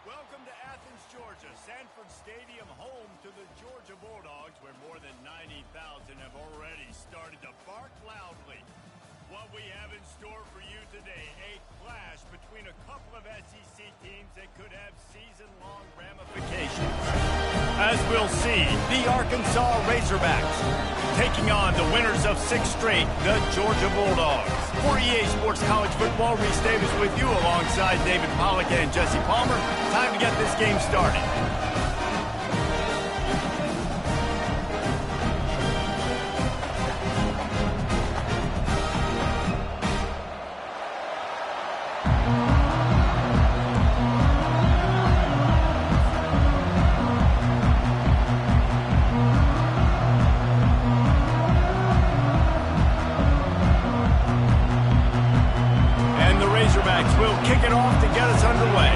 Welcome to Athens, Georgia, Sanford Stadium, home to the Georgia Bulldogs, where more than 90,000 have already started to bark loudly. What we have in store for you today, a clash between a couple of SEC teams that could have season-long ramifications. As we'll see, the Arkansas Razorbacks taking on the winners of 6 straight, the Georgia Bulldogs. For EA Sports College Football, Reese Davis with you alongside David Pollack and Jesse Palmer. Time to get this game started. We'll kick it off to get us underway.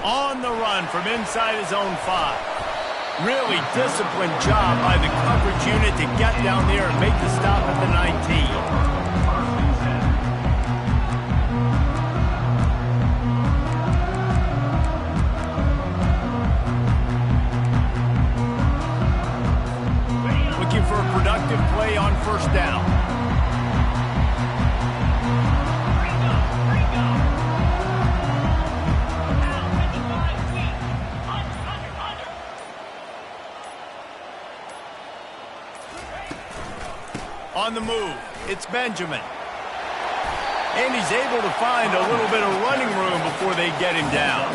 On the run from inside his own 5. Really disciplined job by the coverage unit to get down there and make the stop at the 19. For a productive play on first down. On the move, it's Benjamin. And he's able to find a little bit of running room before they get him down.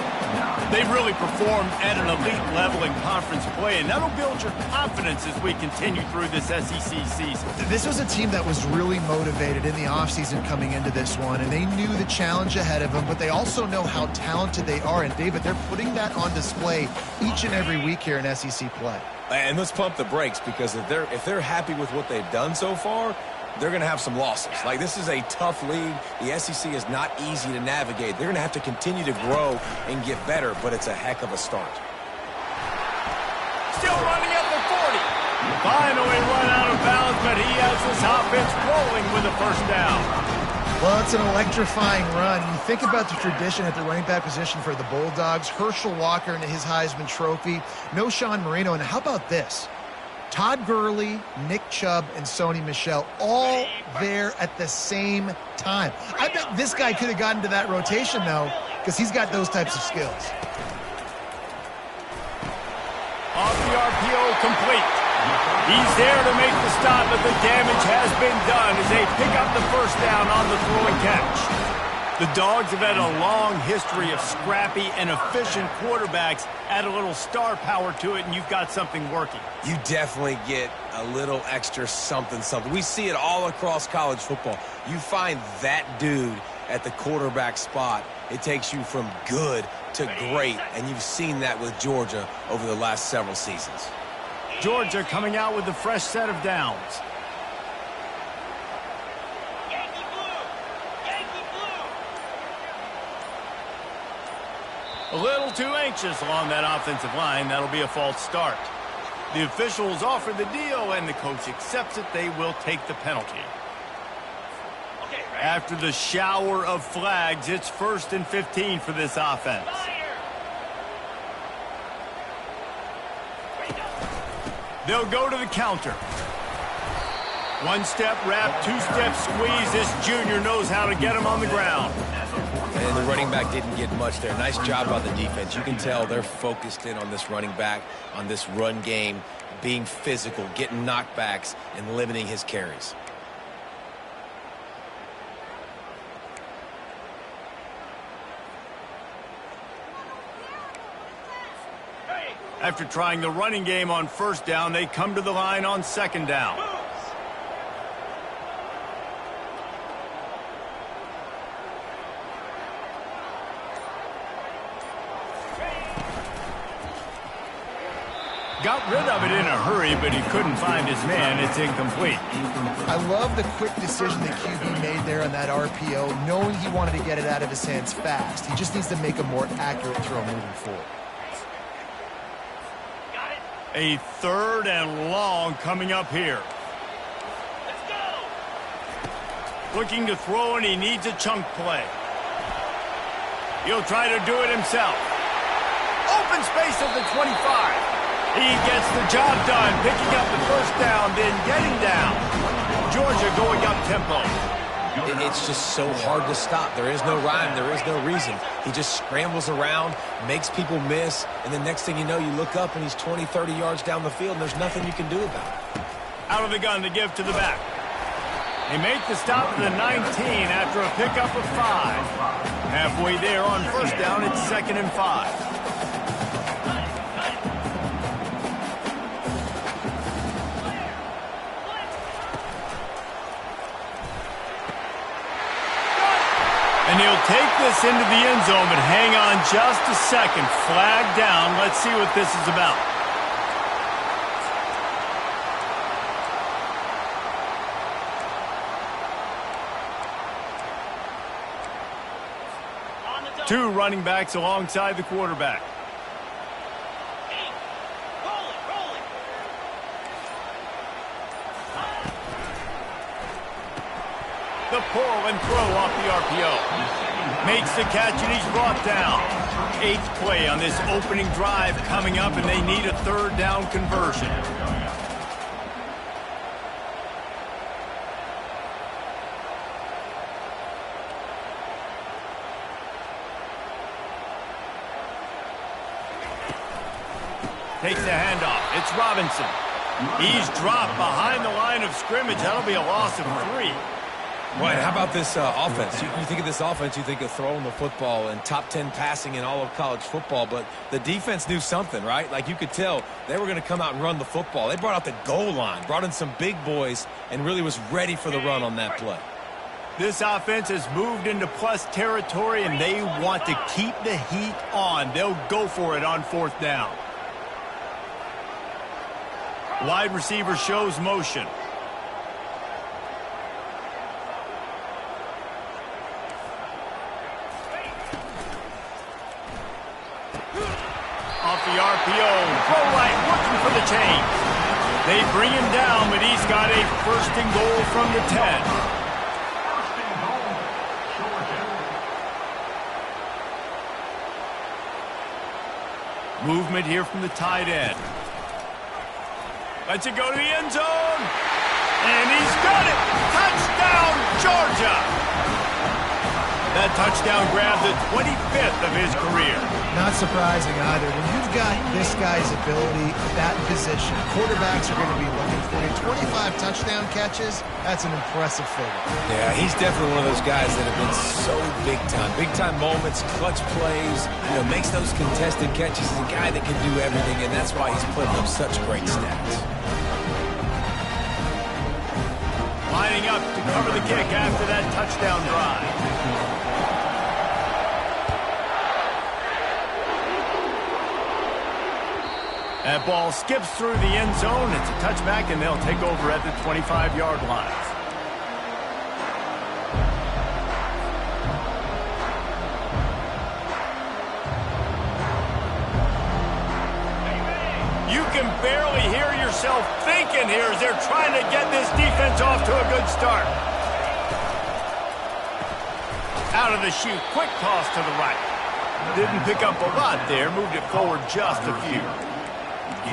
They've really performed at an elite level in conference play, and that'll build your confidence as we continue through this SEC season. This was a team that was really motivated in the offseason coming into this one, and they knew the challenge ahead of them, but they also know how talented they are. And, David, they're putting that on display each and every week here in SEC play. And let's pump the brakes, because if they're happy with what they've done so far, they're going to have some losses. Like, this is a tough league. The SEC is not easy to navigate. They're going to have to continue to grow and get better, but it's a heck of a start. Still running at the 40. Finally run out of bounds, but he has this offense rolling with a first down. Well, it's an electrifying run. You think about the tradition at the running back position for the Bulldogs. Herschel Walker and his Heisman Trophy. No Sean Marino. And how about this? Todd Gurley, Nick Chubb, and Sony Michel all there at the same time. I bet this guy could have gotten to that rotation, though, because he's got those types of skills. Off the RPO, complete. He's there to make the stop, but the damage has been done as they pick up the first down on the throw and catch. The Dogs have had a long history of scrappy and efficient quarterbacks. Add a little star power to it, and you've got something working. You definitely get a little extra something. We see it all across college football. You find that dude at the quarterback spot, it takes you from good to great, and you've seen that with Georgia over the last several seasons. Georgia coming out with a fresh set of downs. A little too anxious along that offensive line. That'll be a false start. The officials offer the deal, and the coach accepts it. They will take the penalty. After the shower of flags, it's 1st and 15 for this offense. They'll go to the counter. 1-step wrap, 2-step squeeze. This junior knows how to get him on the ground. And the running back didn't get much there. Nice job by the defense. You can tell they're focused in on this running back, on this run game, being physical, getting knockbacks, and limiting his carries. After trying the running game on first down, they come to the line on second down. Got rid of it in a hurry, but he couldn't find his man. It's incomplete. I love the quick decision that QB made there on that RPO, knowing he wanted to get it out of his hands fast. He just needs to make a more accurate throw moving forward. A 3rd and long coming up here. Looking to throw, and he needs a chunk play. He'll try to do it himself. Open space at the 25. He gets the job done, picking up the first down, then getting down. Georgia going up tempo. It's just so hard to stop. There is no rhyme. There is no reason. He just scrambles around, makes people miss, and the next thing you know, you look up and he's 20, 30 yards down the field, and there's nothing you can do about it. Out of the gun to give to the back. They make the stop at the 19 after a pickup of 5. Halfway there on first down, it's 2nd and 5. And he'll take this into the end zone, but hang on just a second. Flag down. Let's see what this is about. Two running backs alongside the quarterback. The pull and throw off the RPO. Makes the catch and he's brought down. 8th play on this opening drive coming up, and they need a 3rd down conversion. Takes the handoff. It's Robinson. He's dropped behind the line of scrimmage. That'll be a loss of 3. Right, how about this offense? You think of this offense, you think of throwing the football and top 10 passing in all of college football, but the defense knew something, right? Like you could tell they were going to come out and run the football. They brought out the goal line, brought in some big boys, and really was ready for the run on that play. This offense has moved into plus territory, and they want to keep the heat on. They'll go for it on 4th down. Wide receiver shows motion. Off the RPO, throw right, looking for the chain. They bring him down, but he's got a 1st and goal from the 10. Movement here from the tight end. Lets it go to the end zone. And he's got it. Touchdown, Georgia. That touchdown grabbed the 25th of his career. Not surprising either. When you've got this guy's ability at that position, quarterbacks are going to be looking for you. 25 touchdown catches, that's an impressive figure. Yeah, he's definitely one of those guys that have been so big time. Big time moments, clutch plays, makes those contested catches. He's a guy that can do everything, and that's why he's putting up such great stats. Lining up to cover the kick after that touchdown drive. That ball skips through the end zone. It's a touchback, and they'll take over at the 25-yard line. You can barely hear yourself thinking here as they're trying to get this defense off to a good start. Out of the chute, quick toss to the right. Didn't pick up a lot there, moved it forward just a few.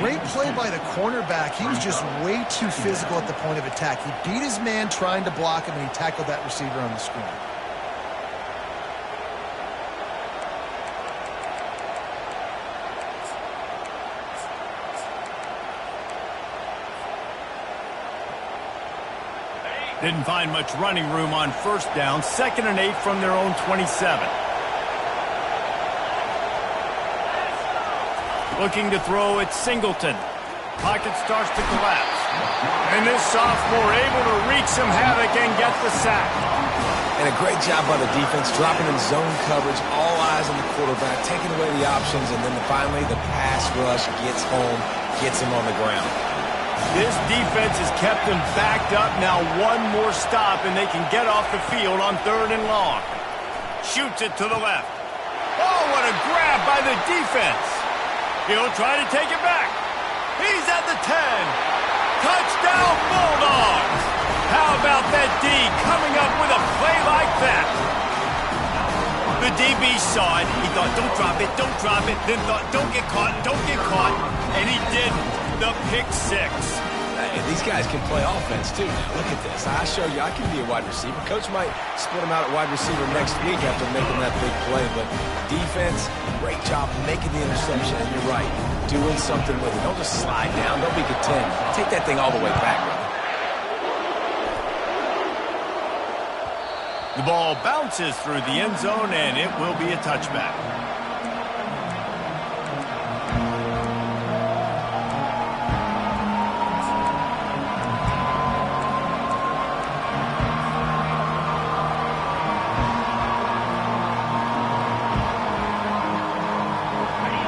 Great play by the cornerback. He was just way too physical at the point of attack. He beat his man trying to block him, and he tackled that receiver on the screen. Didn't find much running room on 1st down. 2nd and 8 from their own 27. Looking to throw, it's Singleton. Pocket starts to collapse. And this sophomore able to wreak some havoc and get the sack. And a great job by the defense, dropping in zone coverage, all eyes on the quarterback, taking away the options, and then finally the pass rush gets home, gets him on the ground. This defense has kept them backed up. Now one more stop, and they can get off the field on 3rd and long. Shoots it to the left. Oh, what a grab by the defense. He'll try to take it back. He's at the 10. Touchdown, Bulldogs. How about that D coming up with a DB saw it. He thought, don't drop it, don't drop it. Then thought, don't get caught, don't get caught. And he didn't. The pick six. Hey, these guys can play offense, too. Now, look at this. I show you I can be a wide receiver. Coach might split him out at wide receiver next week after making that big play. But defense, great job making the interception. And you're right, doing something with it. Don't just slide down. Don't be content. Take that thing all the way back, brother. The ball bounces through the end zone, and it will be a touchback.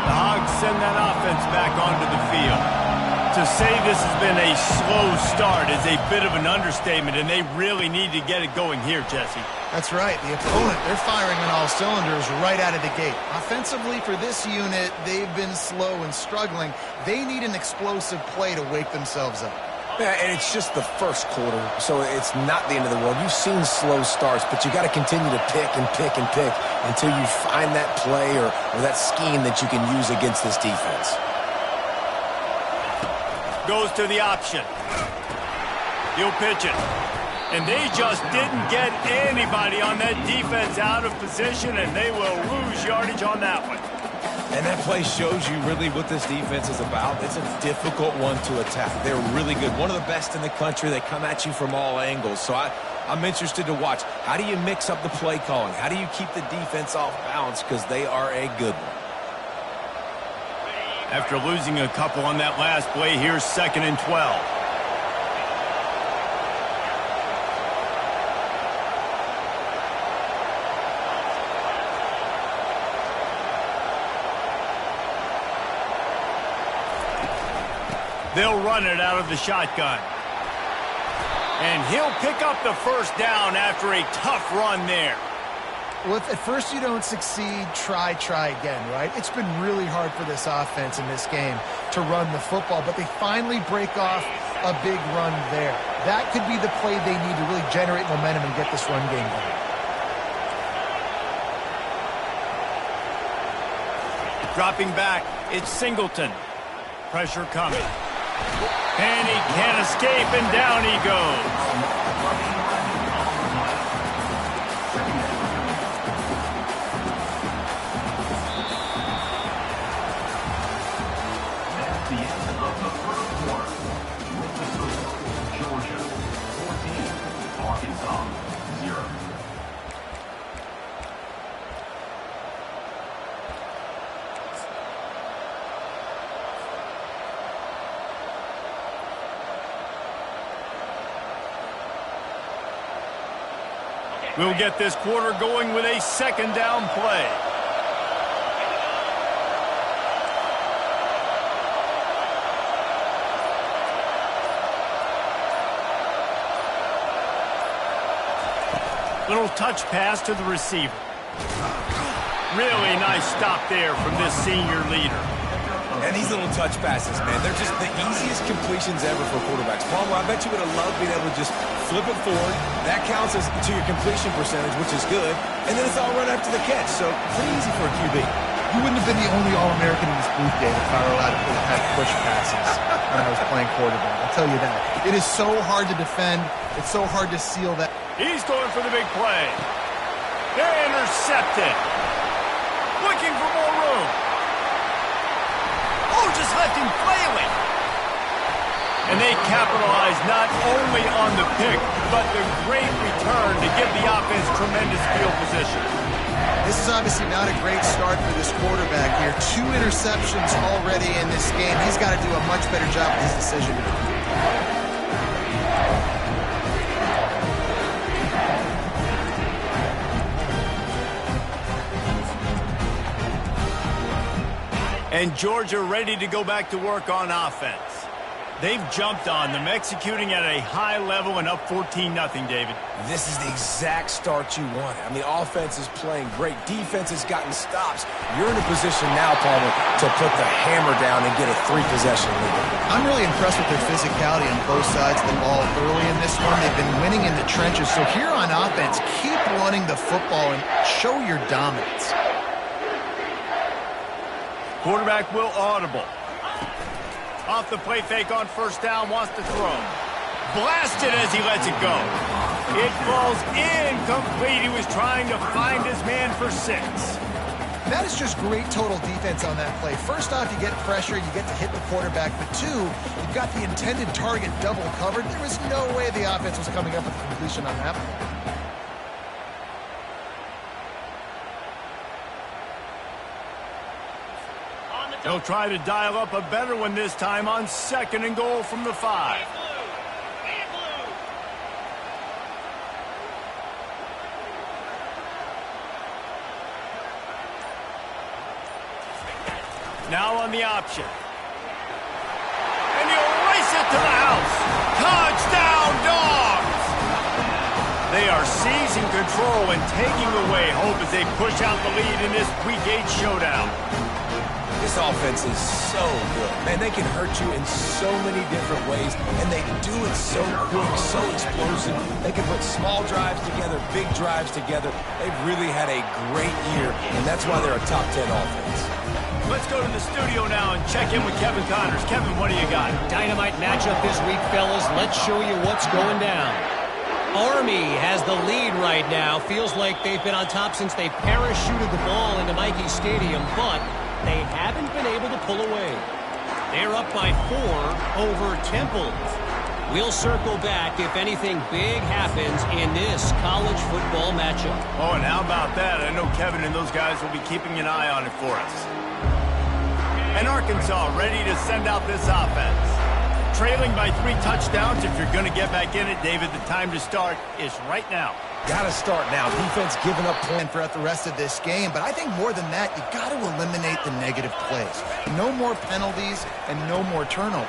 The Hogs send that offense back onto the field. To say this has been a slow start is a bit of an understatement, and they really need to get it going here, Jesse. That's right. The opponent, they're firing on all cylinders right out of the gate. Offensively, for this unit, they've been slow and struggling. They need an explosive play to wake themselves up. Yeah, and it's just the first quarter, so it's not the end of the world. You've seen slow starts, but you got to continue to pick and pick and pick until you find that play or that scheme that you can use against this defense. Goes to the option. He'll pitch it. And they just didn't get anybody on that defense out of position, and they will lose yardage on that one. And that play shows you really what this defense is about. It's a difficult one to attack. They're really good. One of the best in the country. They come at you from all angles. So I'm interested to watch. How do you mix up the play calling? How do you keep the defense off balance? Because they are a good one. After losing a couple on that last play, here's 2nd and 12. They'll run it out of the shotgun. And he'll pick up the first down after a tough run there. Well, if at first you don't succeed, try again, right? It's been really hard for this offense in this game to run the football, but they finally break off a big run there. That could be the play they need to really generate momentum and get this run game going. Dropping back, it's Singleton. Pressure coming. And he can't escape, and down he goes. We'll get this quarter going with a 2nd down play. Little touch pass to the receiver. Really nice stop there from this senior leader. And these little touch passes, man, they're just the easiest completions ever for quarterbacks. Palmer, I bet you would have loved being able to just flip it forward. That counts as to your completion percentage, which is good. And then it's all run after the catch, so pretty easy for a QB. You wouldn't have been the only All-American in this booth, Dave, if I were allowed to have push passes when I was playing quarterback. I'll tell you that. It is so hard to defend. It's so hard to seal that. He's going for the big play. They're intercepted. Looking for more room. Oh, just left him flailing. And they capitalize not only on the pick, but the great return to give the offense tremendous field position. This is obviously not a great start for this quarterback here. 2 interceptions already in this game. He's got to do a much better job with his decision making. And Georgia ready to go back to work on offense. They've jumped on them, executing at a high level and up 14-0, David. This is the exact start you wanted. I mean, offense is playing great. Defense has gotten stops. You're in a position now, Palmer, to put the hammer down and get a 3-possession lead. I'm really impressed with their physicality on both sides of the ball early in this one. They've been winning in the trenches. So here on offense, keep running the football and show your dominance. Quarterback will audible. Off the play fake on first down, wants to throw. Blasted as he lets it go. It falls incomplete. He was trying to find his man for 6. That is just great total defense on that play. First off, you get pressure, you get to hit the quarterback, but 2, you've got the intended target double covered. There was no way the offense was coming up with a completion on that one. They'll try to dial up a better one this time on 2nd and goal from the 5. Now on the option. And he'll race it to the house. Touchdown, Dogs! They are seizing control and taking away hope as they push out the lead in this Week 8 showdown. This offense is so good. Man, they can hurt you in so many different ways, and they do it so quick, so explosive. They can put small drives together, big drives together. They've really had a great year, and that's why they're a top 10 offense. Let's go to the studio now and check in with Kevin Connors. Kevin, what do you got? Dynamite matchup this week, fellas. Let's show you what's going down. Army has the lead right now. Feels like they've been on top since they parachuted the ball into Michie Stadium, but they haven't been able to pull away. They're up by 4 over Temple. We'll circle back if anything big happens in this college football matchup. Oh, and how about that? I know Kevin and those guys will be keeping an eye on it for us. And Arkansas ready to send out this offense. Trailing by 3 touchdowns. If you're going to get back in it, David, the time to start is right now. Got to start now. Defense giving up points throughout the rest of this game, but I think more than that, you got to eliminate the negative plays. No more penalties and no more turnovers.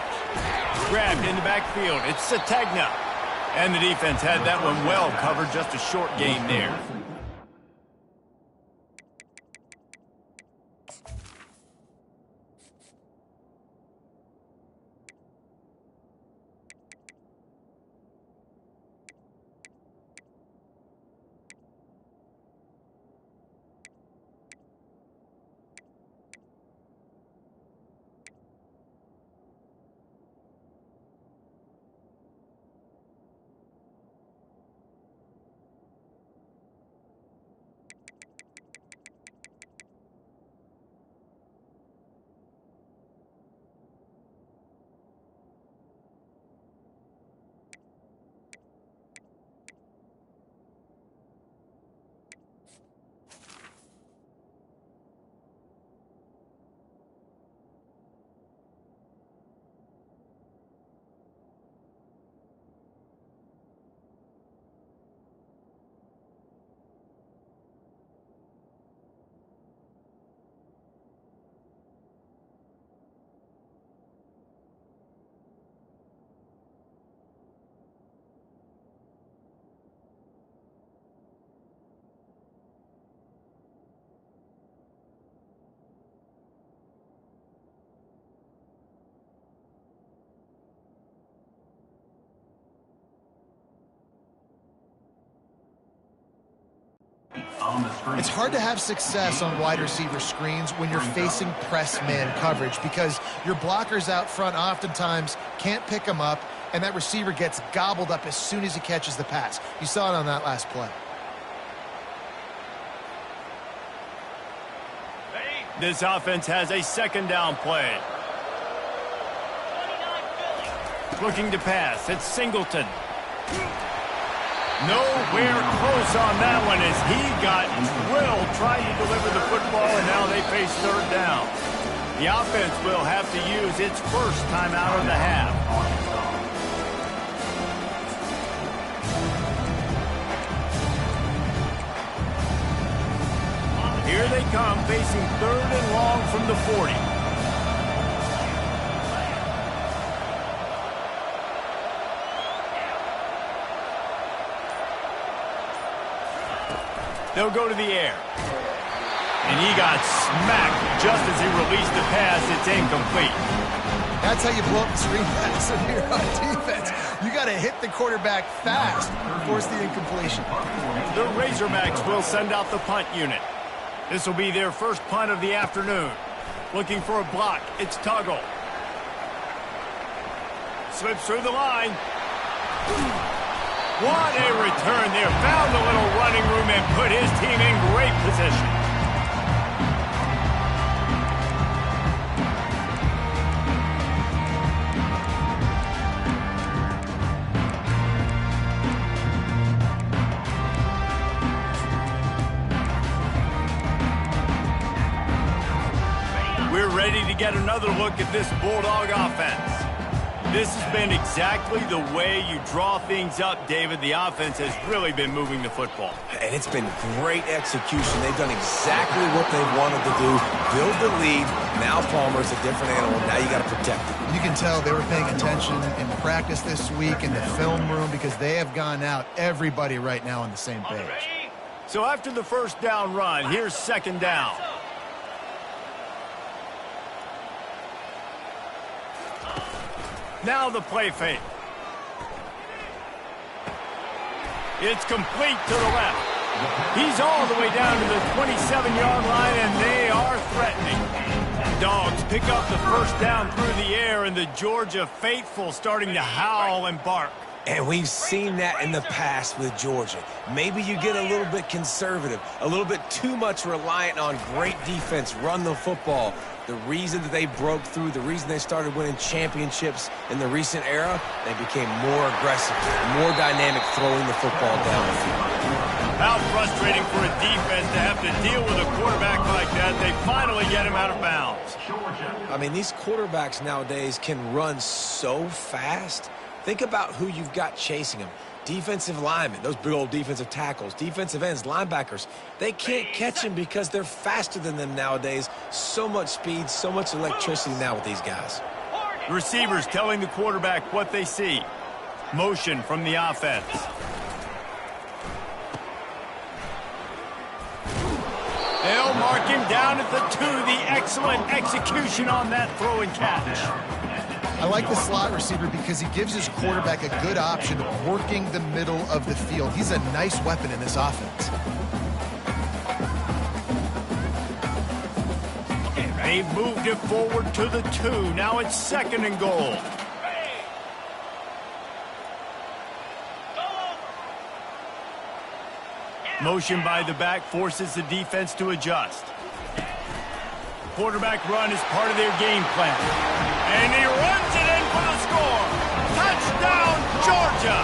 Grabbed in the backfield. It's Sategna. And the defense had that one well covered. Just a short gain there. It's hard to have success on wide receiver screens when you're facing press man coverage because your blockers out front oftentimes can't pick them up, and that receiver gets gobbled up as soon as he catches the pass. You saw it on that last play. This offense has a 2nd down play. Looking to pass. It's Singleton. Nowhere close on that one as he got drilled trying to deliver the football, and now they face 3rd down. The offense will have to use its first timeout of the half. Here they come, facing 3rd and long from the 40. They'll go to the air. And he got smacked just as he released the pass. It's incomplete. That's how you blow up the screen pass when you're on defense. You got to hit the quarterback fast and force the incompletion. The Razorbacks will send out the punt unit. This will be their first punt of the afternoon. Looking for a block. It's Tuggle. Slips through the line. What a return there. Found a little running room and put his team in great position. We're ready to get another look at this Bulldog offense. This has been exactly the way you draw things up, David. The offense has really been moving the football. And it's been great execution. They've done exactly what they wanted to do. Build the lead. Now Palmer's a different animal. Now you got to protect it. You can tell they were paying attention in practice this week in the film room because they have gone out, everybody right now on the same page. So after the first down run, here's second down. Now the play fake. It's complete to the left. He's all the way down to the 27-yard line, and they are threatening. Dogs pick up the first down through the air, and the Georgia faithful starting to howl and bark. And we've seen that in the past with Georgia. Maybe you get a little bit conservative, a little bit too much reliant on great defense, run the football. The reason that they broke through, the reason they started winning championships in the recent era, they became more aggressive, more dynamic throwing the football down the field. How frustrating for a defense to have to deal with a quarterback like that. They finally get him out of bounds. I mean, these quarterbacks nowadays can run so fast. Think about who you've got chasing them. Defensive linemen, those big old defensive tackles, defensive ends, linebackers. They can't catch them because they're faster than them nowadays. So much speed, so much electricity now with these guys. The receivers telling the quarterback what they see. Motion from the offense. They'll mark him down at the 2. The excellent execution on that throw and catch. I like the slot receiver because he gives his quarterback a good option of working the middle of the field. He's a nice weapon in this offense. They moved it forward to the 2. Now it's second and goal. Motion by the back forces the defense to adjust. Quarterback run is part of their game plan. And he runs it in for the score. Touchdown, Georgia!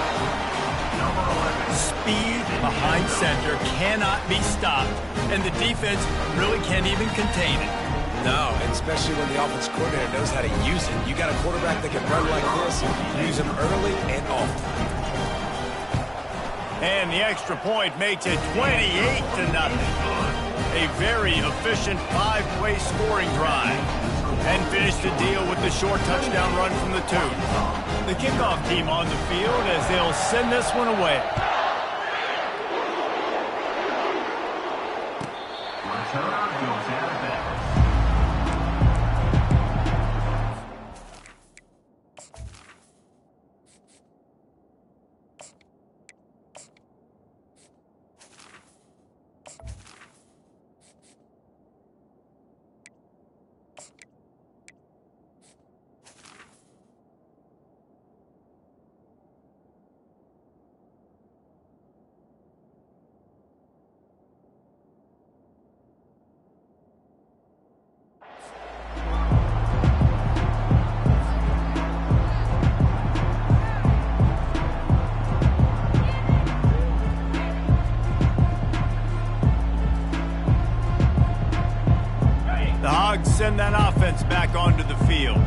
Speed behind center cannot be stopped, and the defense really can't even contain it. No, and especially when the offense coordinator knows how to use it. You got a quarterback that can run like this, use him early and often. And the extra point makes it 28-0. A very efficient 5-play scoring drive. And finish the deal with the short touchdown run from the 2. The kickoff team on the field as they'll send this one away. Send that offense back onto the field.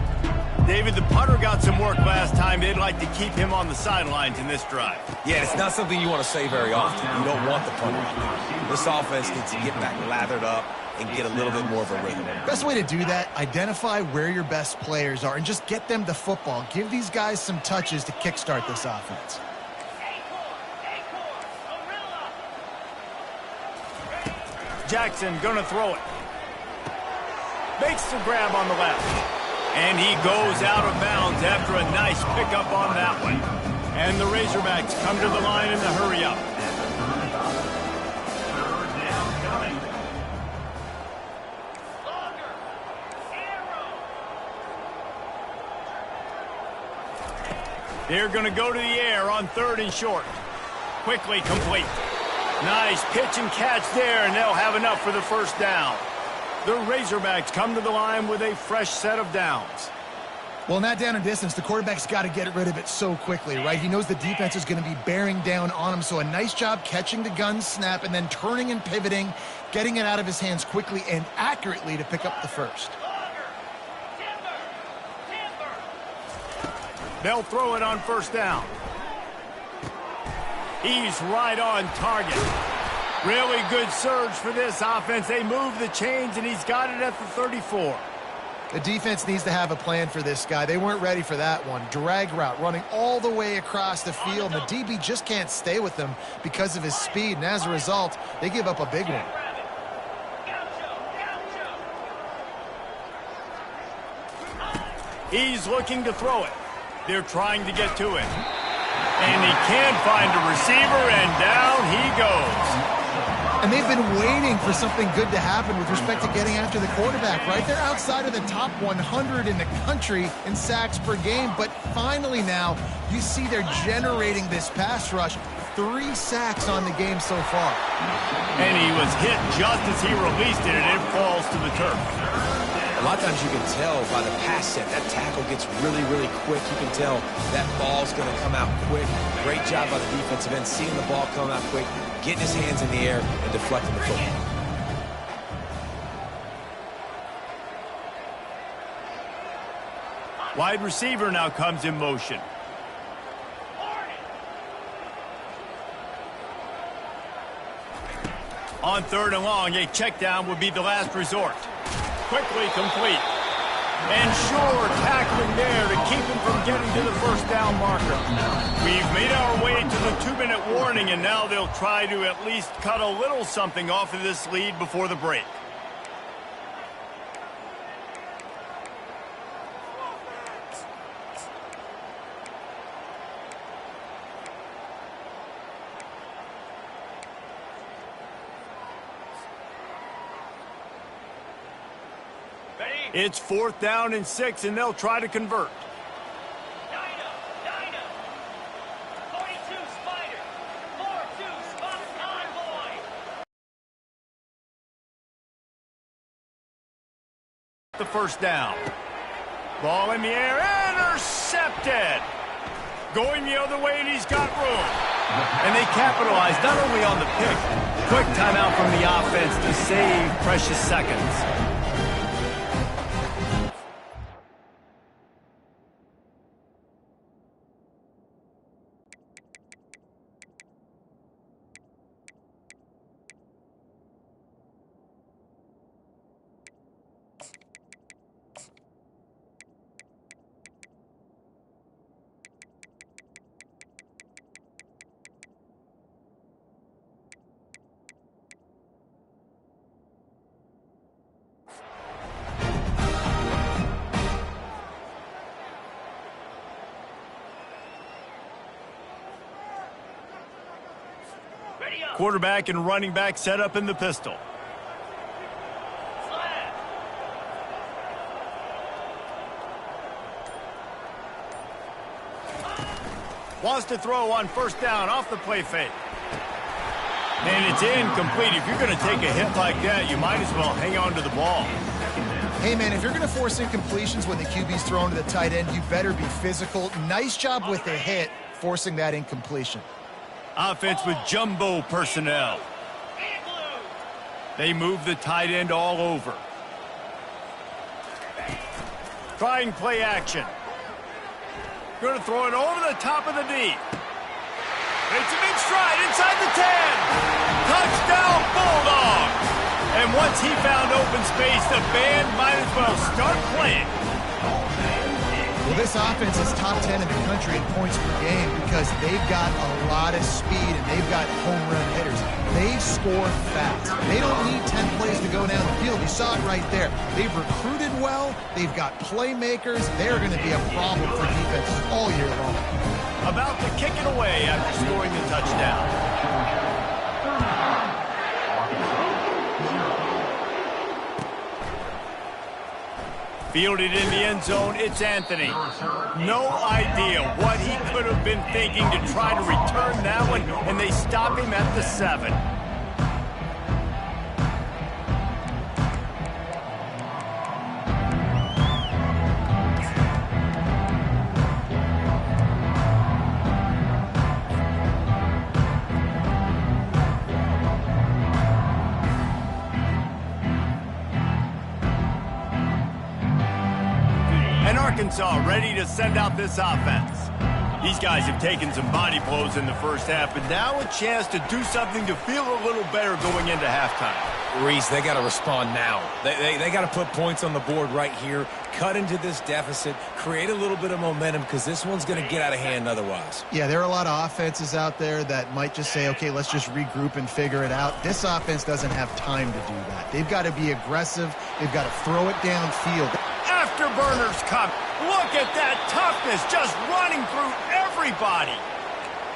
David, the punter got some work last time. They'd like to keep him on the sidelines in this drive. Yeah, it's not something you want to say very often. You don't want the punter out there. This offense needs to get back lathered up and get a little bit more of a rhythm. Best way to do that, identify where your best players are and just get them the football. Give these guys some touches to kickstart this offense. Jackson gonna throw it. Makes the grab on the left. And he goes out of bounds after a nice pickup on that one. And the Razorbacks come to the line in the hurry-up. They're going to go to the air on 3rd and short. Quickly complete. Nice pitch and catch there, and they'll have enough for the first down. The Razorbacks come to the line with a fresh set of downs. Well, in that down and distance, the quarterback's got to get rid of it so quickly, right? He knows the defense is going to be bearing down on him, so a nice job catching the gun snap and then turning and pivoting, getting it out of his hands quickly and accurately to pick up the first. They'll throw it on 1st down. He's right on target. Really good surge for this offense. They move the chains, and he's got it at the 34. The defense needs to have a plan for this guy. They weren't ready for that one. Drag route running all the way across the field. The DB just can't stay with him because of his speed, and as a result, they give up a big one. He's looking to throw it. They're trying to get to him. And he can't find a receiver, and down he goes. And they've been waiting for something good to happen with respect to getting after the quarterback, right? They're outside of the top 100 in the country in sacks per game, but finally now you see they're generating this pass rush. 3 sacks on the game so far. And he was hit just as he released it, and it falls to the turf. A lot of times you can tell by the pass set, that tackle gets really, really quick. You can tell that ball's going to come out quick. Great job by the defensive end, seeing the ball come out quick, getting his hands in the air, and deflecting the football. Wide receiver now comes in motion. On 3rd and long, a check down would be the last resort. Quickly complete. And sure tackling there to keep him from getting to the first down marker. We've made our way to the 2-minute warning, and now they'll try to at least cut a little something off of this lead before the break. It's 4th down and 6, and they'll try to convert. The first down. Ball in the air, intercepted. Going the other way, and he's got room. And they capitalize not only on the pick, quick timeout from the offense to save precious seconds. Quarterback and running back set up in the pistol. Wants to throw on 1st down off the play fake. And it's incomplete. If you're going to take a hit like that, you might as well hang on to the ball. Hey, man, if you're going to force incompletions when the QB's thrown to the tight end, you better be physical. Nice job with the hit, forcing that incompletion. Offense with jumbo personnel. They move the tight end all over. Trying play action. Going to throw it over the top of the D. It's him in stride inside the 10. Touchdown, Bulldogs. And once he found open space, the band might as well start playing. Well, this offense is top 10 in the country in points per game because they've got a lot of speed and they've got home run hitters. They score fast. They don't need 10 plays to go down the field. You saw it right there. They've recruited well. They've got playmakers. They're going to be a problem for defenses all year long. About to kick it away after scoring the touchdown. Fielded in the end zone, it's Anthony. No idea what he could have been thinking to try to return that one, and they stop him at the 7. Arkansas ready to send out this offense. These guys have taken some body blows in the first half, but now a chance to do something to feel a little better going into halftime. Reese, they got to respond now. They got to put points on the board right here, cut into this deficit, create a little bit of momentum because this one's going to get out of hand otherwise. Yeah, there are a lot of offenses out there that might just say, okay, let's just regroup and figure it out. This offense doesn't have time to do that. They've got to be aggressive. They've got to throw it downfield. Afterburners come. Look at that toughness just running through everybody.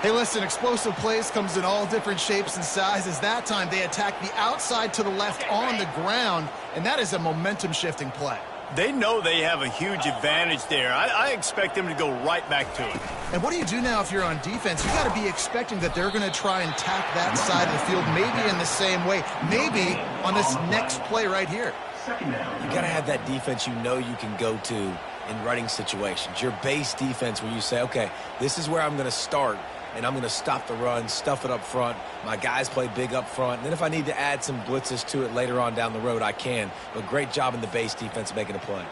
Hey, listen, explosive plays comes in all different shapes and sizes. That time they attack the outside to the left on the ground, and that is a momentum-shifting play. They know they have a huge advantage there. I expect them to go right back to it. And what do you do now if you're on defense? You got to be expecting that they're going to try and tack that side of the field, maybe in the same way, maybe on this next play right here. You got to have that defense you know you can go to in running situations. Your base defense where you say, okay, this is where I'm going to start, and I'm going to stop the run, stuff it up front. My guys play big up front. And then if I need to add some blitzes to it later on down the road, I can. But great job in the base defense making a play.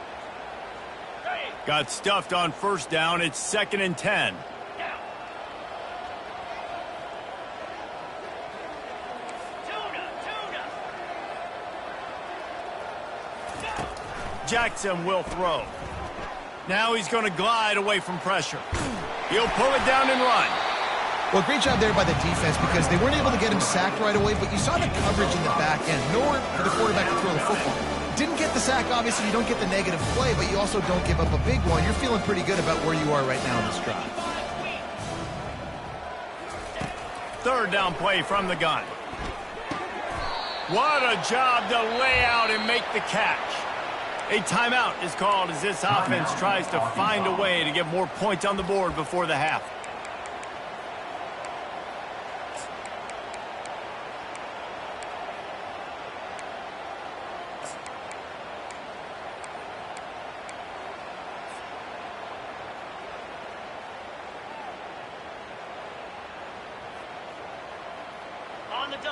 Got stuffed on first down. It's 2nd and 10. Jackson will throw. Now he's going to glide away from pressure. He'll pull it down and run. Well, great job there by the defense because they weren't able to get him sacked right away, but you saw the coverage in the back end. Nowhere for the quarterback to throw the football. Didn't get the sack, obviously. You don't get the negative play, but you also don't give up a big one. You're feeling pretty good about where you are right now in this drive. 3rd down play from the gun. What a job to lay out and make the catch. A timeout is called as this offense tries to find a way to get more points on the board before the half.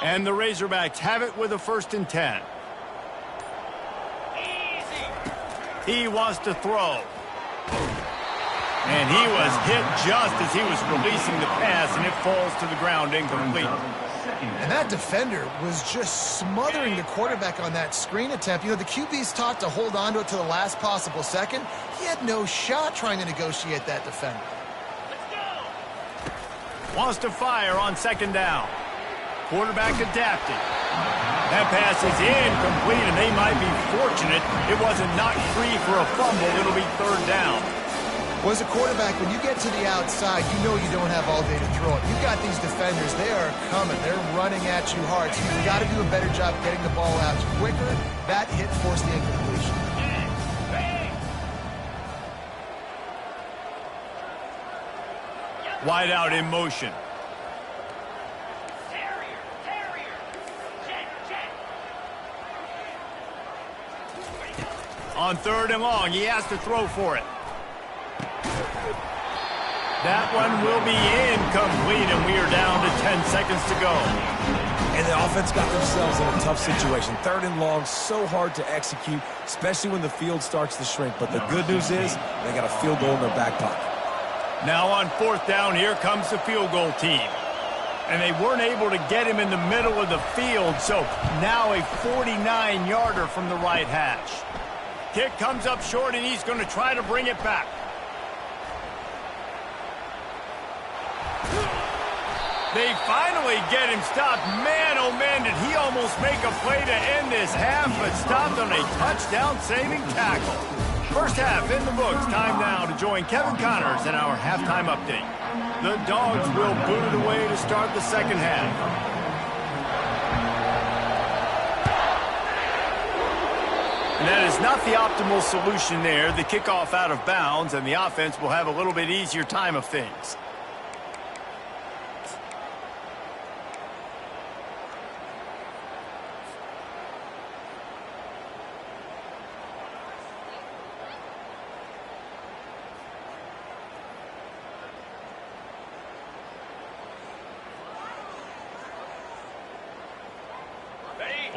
And the Razorbacks have it with a 1st and 10. He wants to throw. And he was hit just as he was releasing the pass, and it falls to the ground incomplete. And that defender was just smothering the quarterback on that screen attempt. You know, the QB's taught to hold on to it to the last possible second. He had no shot trying to negotiate that defender. Wants to fire on 2nd down. Quarterback adapted. That pass is incomplete, and they might be fortunate it wasn't knocked free for a fumble. It'll be 3rd down. Well, as a quarterback, when you get to the outside, you know you don't have all day to throw it. You've got these defenders. They are coming. They're running at you hard. So you've got to do a better job getting the ball out quicker. That hit forced the incompletion. Wide out in motion. On 3rd and long, he has to throw for it. That one will be incomplete, and we are down to 10 seconds to go. And the offense got themselves in a tough situation. 3rd and long, so hard to execute, especially when the field starts to shrink. But the good news is they got a field goal in their back pocket. Now on 4th down, here comes the field goal team. And they weren't able to get him in the middle of the field, so now a 49-yarder from the right hash. Kick comes up short, and he's going to try to bring it back. They finally get him stopped. Man, oh man, did he almost make a play to end this half, but stopped on a touchdown-saving tackle. First half in the books. Time now to join Kevin Connors in our halftime update. The Dogs will boot it away to start the second half. And that is not the optimal solution there. The kickoff out of bounds, and the offense will have a little bit easier time of things.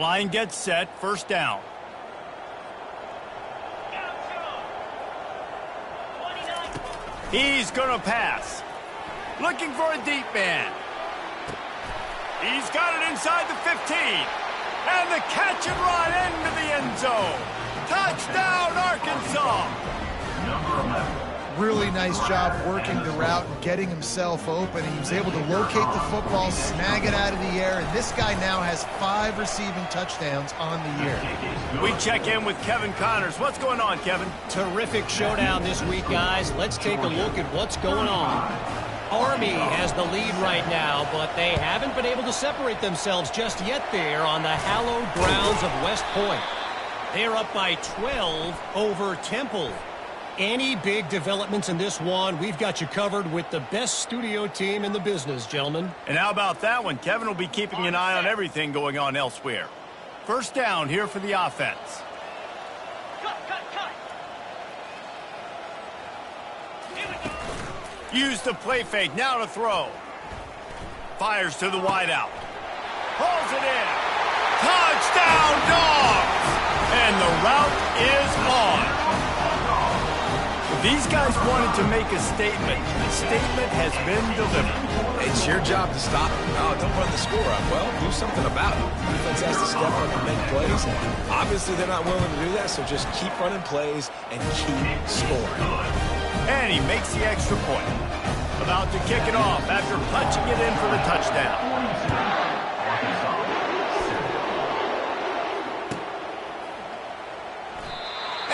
Line gets set, first down. He's going to pass. Looking for a deep man. He's got it inside the 15. And the catch and run into the end zone. Touchdown, Arkansas. Really nice job working the route and getting himself open. He was able to locate the football, snag it out of the air, and this guy now has 5 receiving touchdowns on the year. We check in with Kevin Connors. What's going on, Kevin? Terrific showdown this week, guys. Let's take a look at what's going on. Army has the lead right now, but they haven't been able to separate themselves just yet there on the hallowed grounds of West Point. They're up by 12 over Temple. Any big developments in this one, we've got you covered with the best studio team in the business, gentlemen. And how about that one? Kevin will be keeping an eye on everything going on elsewhere. First down here for the offense. Use the play fake, now to throw. Fires to the wideout. Pulls it in. Touchdown, Dogs! And the route is on. These guys wanted to make a statement. The statement has been delivered. It's your job to stop it. No, don't run the score up. Well, do something about it. Defense has to step up and make plays. Obviously, they're not willing to do that, so just keep running plays and keep scoring. And he makes the extra point. About to kick it off after punching it in for the touchdown.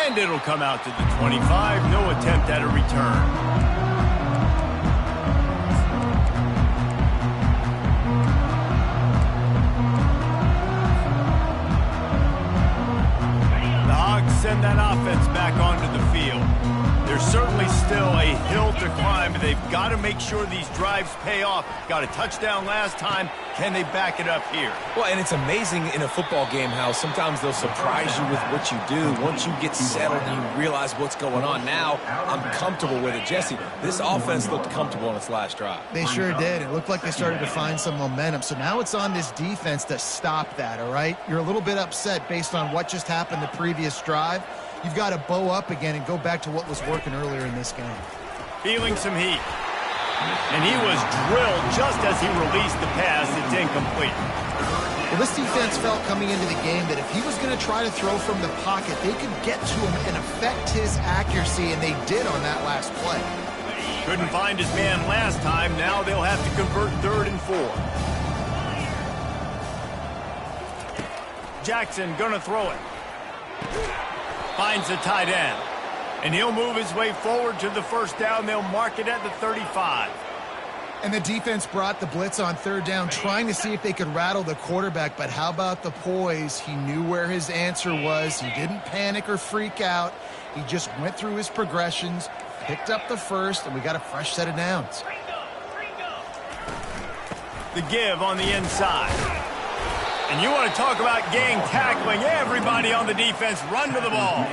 And it'll come out to the 25. No attempt at a return. The Hogs send that offense back onto the field. There's certainly still a hill to climb, but they've got to make sure these drives pay off. Got a touchdown last time. Can they back it up here? Well, and it's amazing in a football game how sometimes they'll surprise you with what you do. Once you get settled and you realize what's going on, now I'm comfortable with it. Jesse, this offense looked comfortable on its last drive. They sure did. It looked like they started to find some momentum. So now it's on this defense to stop that, all right? You're a little bit upset based on what just happened the previous drive. You've got to bow up again and go back to what was working earlier in this game. Feeling some heat. And he was drilled just as he released the pass. It's incomplete. Well, this defense felt coming into the game that if he was going to try to throw from the pocket, they could get to him and affect his accuracy, and they did on that last play. Couldn't find his man last time. Now they'll have to convert 3rd and 4. Jackson gonna throw it. Finds the tight end. And he'll move his way forward to the first down. They'll mark it at the 35. And the defense brought the blitz on 3rd down, trying to see if they could rattle the quarterback. But how about the poise? He knew where his answer was. He didn't panic or freak out. He just went through his progressions, picked up the first, and we got a fresh set of downs. The give on the inside. And you want to talk about gang tackling. Everybody on the defense run to the ball.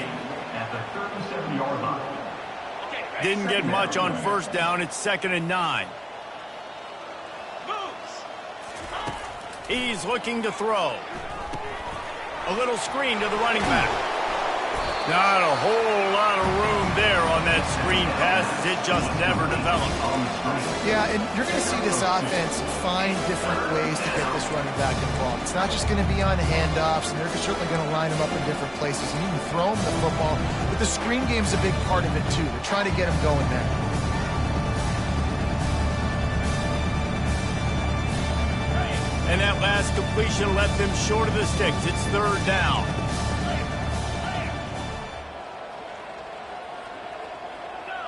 Didn't get much on first down. It's 2nd and 9. He's looking to throw. A little screen to the running back. Not a whole lot of room there on that screen pass as it just never developed. Yeah, and you're going to see this offense find different ways to get this running back involved. It's not just going to be on handoffs, and they're certainly going to line him up in different places and even throw him the football. But the screen game's a big part of it, too. They're trying to get him going there. And that last completion left them short of the sticks. It's third down.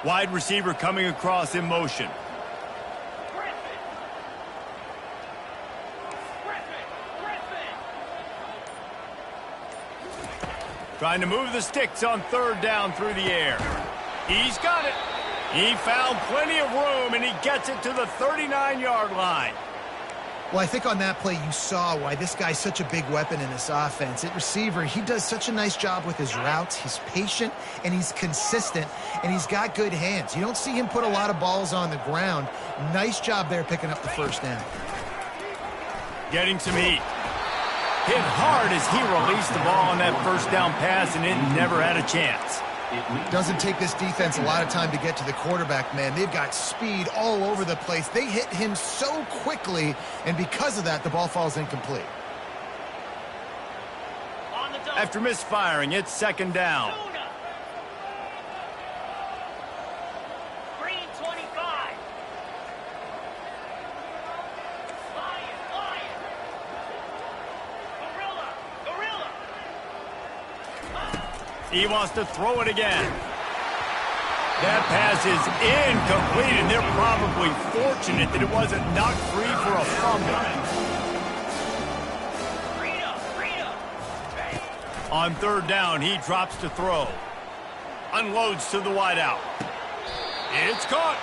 Wide receiver coming across in motion. Trying to move the sticks on third down through the air. He's got it. He found plenty of room, and he gets it to the 39-yard line. Well, I think on that play you saw why this guy's such a big weapon in this offense. At receiver, he does such a nice job with his routes. He's patient, and he's consistent, and he's got good hands. You don't see him put a lot of balls on the ground. Nice job there picking up the first down. Getting some heat. Hit hard as he released the ball on that first down pass, and it never had a chance. Doesn't take this defense a lot of time to get to the quarterback, man. They've got speed all over the place. They hit him so quickly, and because of that, the ball falls incomplete. After misfiring, it's second down. He wants to throw it again. That pass is incomplete, and they're probably fortunate that it wasn't knocked free for a fumble. On third down, he drops to throw. Unloads to the wideout. It's caught.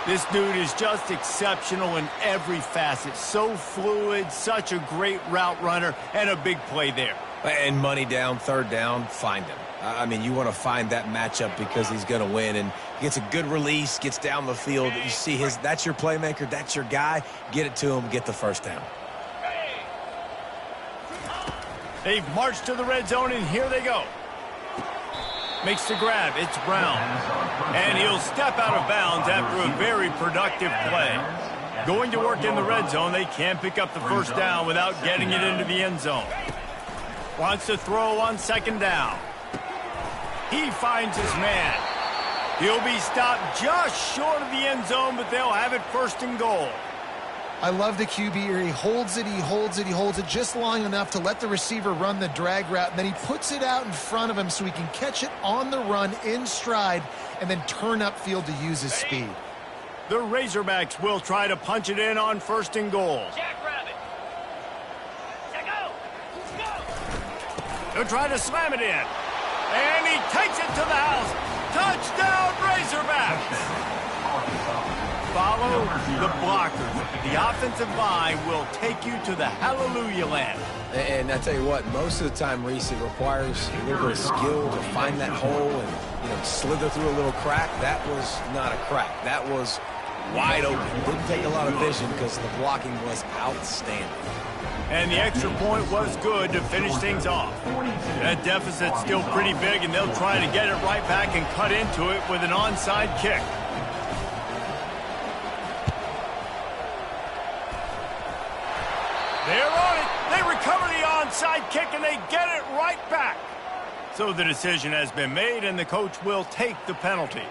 This dude is just exceptional in every facet. So fluid, such a great route runner, and a big play there. And money down, third down, find him. I mean, you want to find that matchup because he's going to win. And he gets a good release, gets down the field. You see that's your playmaker, that's your guy. Get it to him, get the first down. They've marched to the red zone, and here they go. Makes the grab. It's Brown. And he'll step out of bounds after a very productive play. Going to work in the red zone, they can't pick up the first down without getting it into the end zone. Wants to throw on second down. He finds his man. He'll be stopped just short of the end zone, but they'll have it first and goal. I love the QB here. He holds it, he holds it, he holds it just long enough to let the receiver run the drag route, and then he puts it out in front of him so he can catch it on the run in stride and then turn upfield to use his speed. The Razorbacks will try to punch it in on first and goal. They'll try to slam it in. And he takes it to the house. Touchdown, Razorbacks! Follow the blockers. The offensive line will take you to the hallelujah land. And I tell you what, most of the time, Reese, it requires a little bit of skill to find that hole and slither through a little crack. That was not a crack. That was wide open. Didn't take a lot of vision because the blocking was outstanding. And the extra point was good to finish things off. That deficit's still pretty big, and they'll try to get it right back and cut into it with an onside kick. They're on it. They recover the onside kick, and they get it right back. So the decision has been made, and the coach will take the penalty.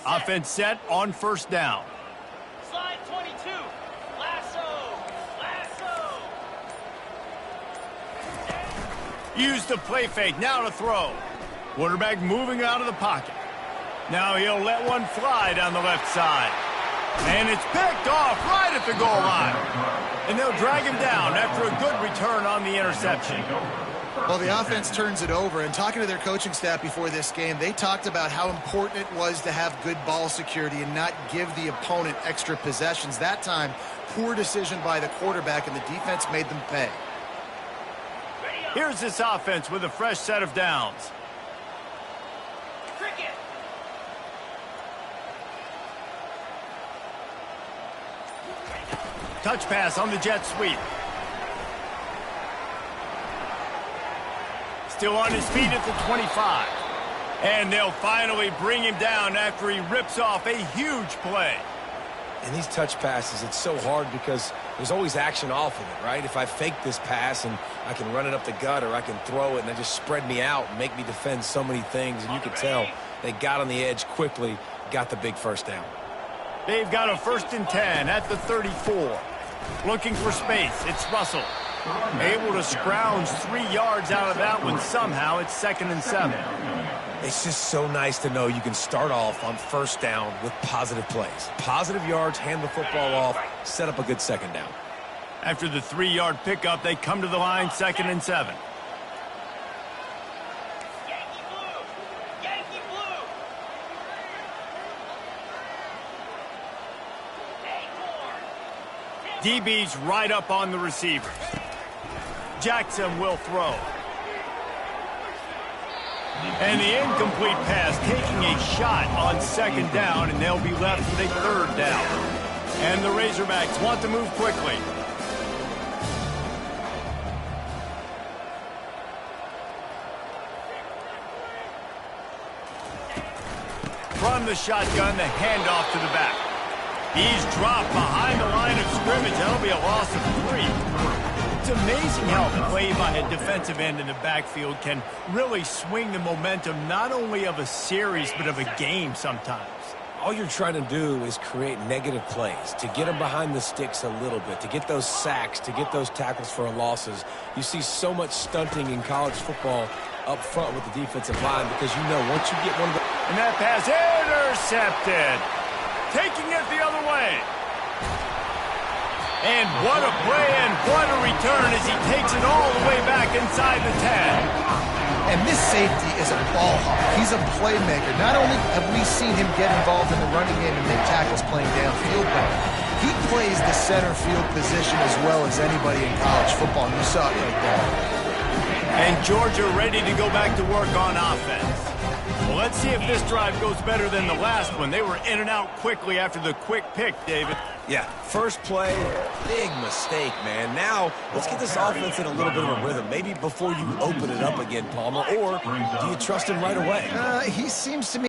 Offense set on first down. Slide 22. Lasso. Use the play fake. Now to throw. Quarterback moving out of the pocket. Now he'll let one fly down the left side. And it's picked off right at the goal line. And they'll drag him down after a good return on the interception. Well, the offense turns it over, and talking to their coaching staff before this game, they talked about how important it was to have good ball security and not give the opponent extra possessions. That time, poor decision by the quarterback, and the defense made them pay. Here's this offense with a fresh set of downs. Cricket. Touch pass on the jet sweep. Still on his feet at the 25. And they'll finally bring him down after he rips off a huge play. In these touch passes, it's so hard because there's always action off of it, right? If I fake this pass and I can run it up the gut or I can throw it and they just spread me out and make me defend so many things, and you could tell they got on the edge quickly, got the big first down. They've got a 1st and 10 at the 34. Looking for space. It's Russell. Able to scrounge 3 yards out of that one somehow. It's 2nd and 7. It's just so nice to know you can start off on first down with positive plays. Positive yards, hand the football off, set up a good 2nd down. After the 3-yard pickup, they come to the line, 2nd and 7. Yankee blue! Yankee blue! Acorn! DB's right up on the receiver. Jackson will throw. And the incomplete pass, taking a shot on 2nd down, and they'll be left with a 3rd down. And the Razorbacks want to move quickly. From the shotgun, the handoff to the back. He's dropped behind the line of scrimmage. That'll be a loss of 3. It's amazing how a play by a defensive end in the backfield can really swing the momentum not only of a series but of a game sometimes. All you're trying to do is create negative plays, to get them behind the sticks a little bit, to get those sacks, to get those tackles for losses. You see so much stunting in college football up front with the defensive line because you know once you get one of the... And that pass intercepted. Taking it the other way. And what a play and what a return as he takes it all the way back inside the 10. And this safety is a ball hawk. He's a playmaker. Not only have we seen him get involved in the running game and make tackles playing downfield, but he plays the center field position as well as anybody in college football, and you saw it right there. And Georgia ready to go back to work on offense. Well, let's see if this drive goes better than the last one. They were in and out quickly after the quick pick, David. Yeah, first play, big mistake, man. Now, let's get this offense in a little bit of a rhythm. Maybe before you open it up again, Palmer, or do you trust him right away? He seems to me